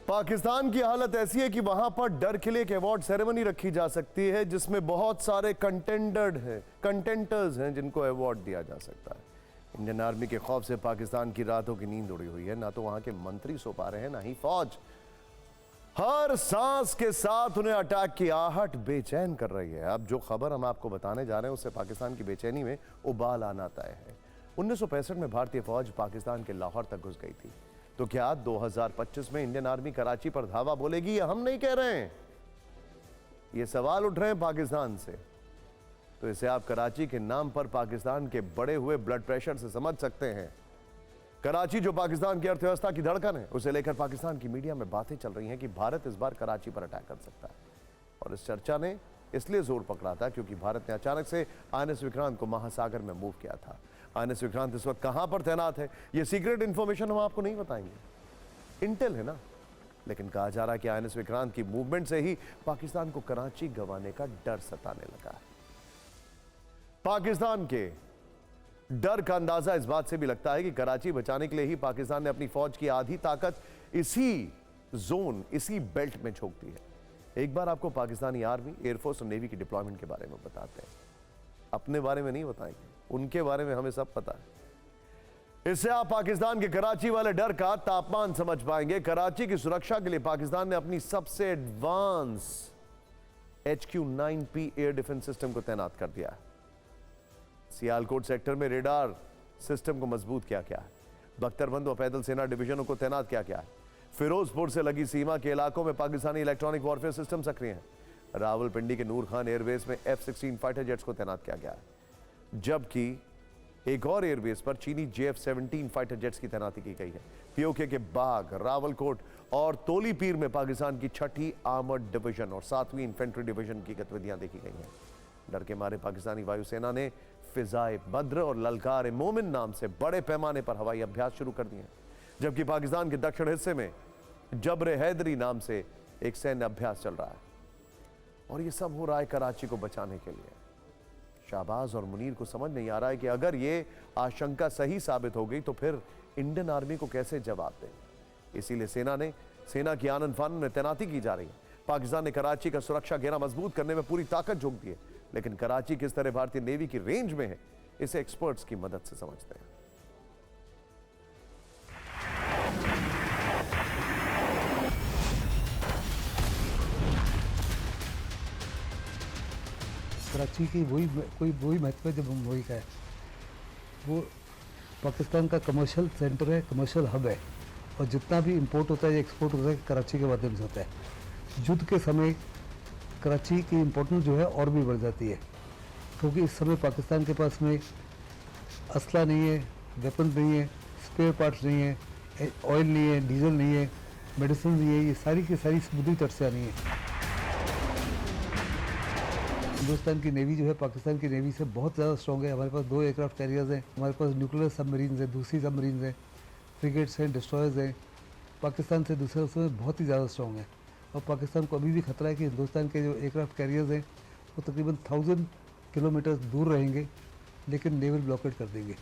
पाकिस्तान की हालत ऐसी है कि वहां पर डर के लिए एक अवार्ड सेरेमनी रखी जा सकती है जिसमें बहुत सारे कंटेंटर्स हैं जिनको अवार्ड दिया जा सकता है। इंडियन आर्मी के खौफ से पाकिस्तान की रातों की नींद उड़ी हुई है। ना तो वहां के मंत्री सो पा रहे हैं, ना ही फौज। हर सांस के साथ उन्हें अटैक की आहट बेचैन कर रही है। अब जो खबर हम आपको बताने जा रहे हैं उससे पाकिस्तान की बेचैनी में उबाल आना तय है। 1965 में भारतीय फौज पाकिस्तान के लाहौर तक घुस गई थी। तो क्या 2025 में इंडियन आर्मी कराची पर धावा बोलेगी? हम नहीं कह रहे हैं, ये सवाल उठ रहे हैं पाकिस्तान से। तो इसे आप कराची के नाम पर पाकिस्तान के बढ़े हुए ब्लड प्रेशर से समझ सकते हैं। कराची जो पाकिस्तान की अर्थव्यवस्था की धड़कन है, उसे लेकर पाकिस्तान की मीडिया में बातें चल रही हैं कि भारत इस बार कराची पर अटैक कर सकता है। और इस चर्चा ने इसलिए जोर पकड़ा था क्योंकि भारत ने अचानक से INS विक्रांत को महासागर में मूव किया था। INS विक्रांत इस वक्त कहां पर तैनात है, यह सीक्रेट इंफॉर्मेशन हम आपको नहीं बताएंगे। इंटेल है ना, लेकिन कहा जा रहा है कि INS विक्रांत की मूवमेंट से ही पाकिस्तान को कराची गंवाने का डर सताने लगा है। पाकिस्तान के डर का अंदाजा इस बात से भी लगता है कि कराची बचाने के लिए ही पाकिस्तान ने अपनी फौज की आधी ताकत इसी जोन, इसी बेल्ट में झोंक दी है। एक बार आपको पाकिस्तानी आर्मी, एयरफोर्स और नेवी की डिप्लॉयमेंट के बारे में बताते हैं। अपने बारे में नहीं बताएंगे, उनके बारे में हमें सब पता है। इससे आप पाकिस्तान के कराची वाले डर का तापमान समझ पाएंगे। कराची की सुरक्षा के लिए पाकिस्तान ने अपनी सबसे advance HQ-9P air defence system को तैनात कर दिया है। सियालकोट सेक्टर में रेडार सिस्टम को मजबूत किया गया है। बख्तरबंद और पैदल सेना डिवीजनों को तैनात किया गया है। फिरोजपुर से लगी सीमा के इलाकों में पाकिस्तानी इलेक्ट्रॉनिक वॉरफेयर सिस्टम सक्रिय हैं। रावलपिंडी के नूर खान एयरबेस में F-16 फाइटर जेट्स को तैनात किया गया है, जबकि एक और एयरबेस पर चीनी JF-17 फाइटर जेट्स की तैनाती की गई है। POK के बाग, रावलकोट और तोलीपीर में पाकिस्तान की 6ठी आर्मर्ड डिवीजन और 7वीं इन्फेंट्री डिवीजन की गतिविधियां देखी गई हैं। डर के मारे पाकिस्तानी वायुसेना ने फिजाए बद्र और ललकार मोमिन नाम से बड़े पैमाने पर हवाई अभ्यास शुरू कर दिए हैं, जबकि पाकिस्तान के दक्षिण हिस्से में जब्र हैदरी नाम से एक सैन्य अभ्यास चल रहा है। और ये सब हो रहा है कराची को बचाने के लिए। शाहबाज और मुनीर को समझ नहीं आ रहा है कि अगर ये आशंका सही साबित हो गई तो फिर इंडियन आर्मी को कैसे जवाब दें। इसीलिए सेना की आनन फानन में तैनाती की जा रही है। पाकिस्तान ने कराची का सुरक्षा घेरा मजबूत करने में पूरी ताकत झोंक दी है, लेकिन कराची किस तरह भारतीय नेवी की रेंज में है, इसे एक्सपर्ट्स की मदद से समझते हैं। कराची की वही महत्व है जब हम वही का है। वो पाकिस्तान का कमर्शियल सेंटर है, कमर्शियल हब है, और जितना भी इंपोर्ट होता है या एक्सपोर्ट होता है कराची के माध्यम से होता है। युद्ध के समय कराची की इम्पोर्टेंस जो है और भी बढ़ जाती है, क्योंकि इस समय पाकिस्तान के पास में असला नहीं है, वेपन नहीं है, स्पेयर पार्ट्स नहीं है, ऑयल नहीं है, डीजल नहीं है, मेडिसिन नहीं है। ये सारी की सारी समुद्री तट से आनी है। हिंदुस्तान की नेवी जो है पाकिस्तान की नेवी से बहुत ज़्यादा स्ट्रॉन्ग है। हमारे पास 2 एयरक्राफ्ट कैरियर्स हैं, हमारे पास न्यूक्लियर सबमरीन्स हैं, दूसरी सबमरीन्स हैं, फ्रिगेट्स हैं, डिस्ट्रॉयर्स हैं। पाकिस्तान से दूसरे उसमें बहुत ही ज़्यादा स्ट्रॉन्ग है। और पाकिस्तान को अभी भी खतरा है कि हिंदुस्तान के जो एयरक्राफ्ट कैरियर्स हैं वो तकरीबन 1000 किलोमीटर दूर रहेंगे, लेकिन नेवल ब्लॉकेट कर देंगे।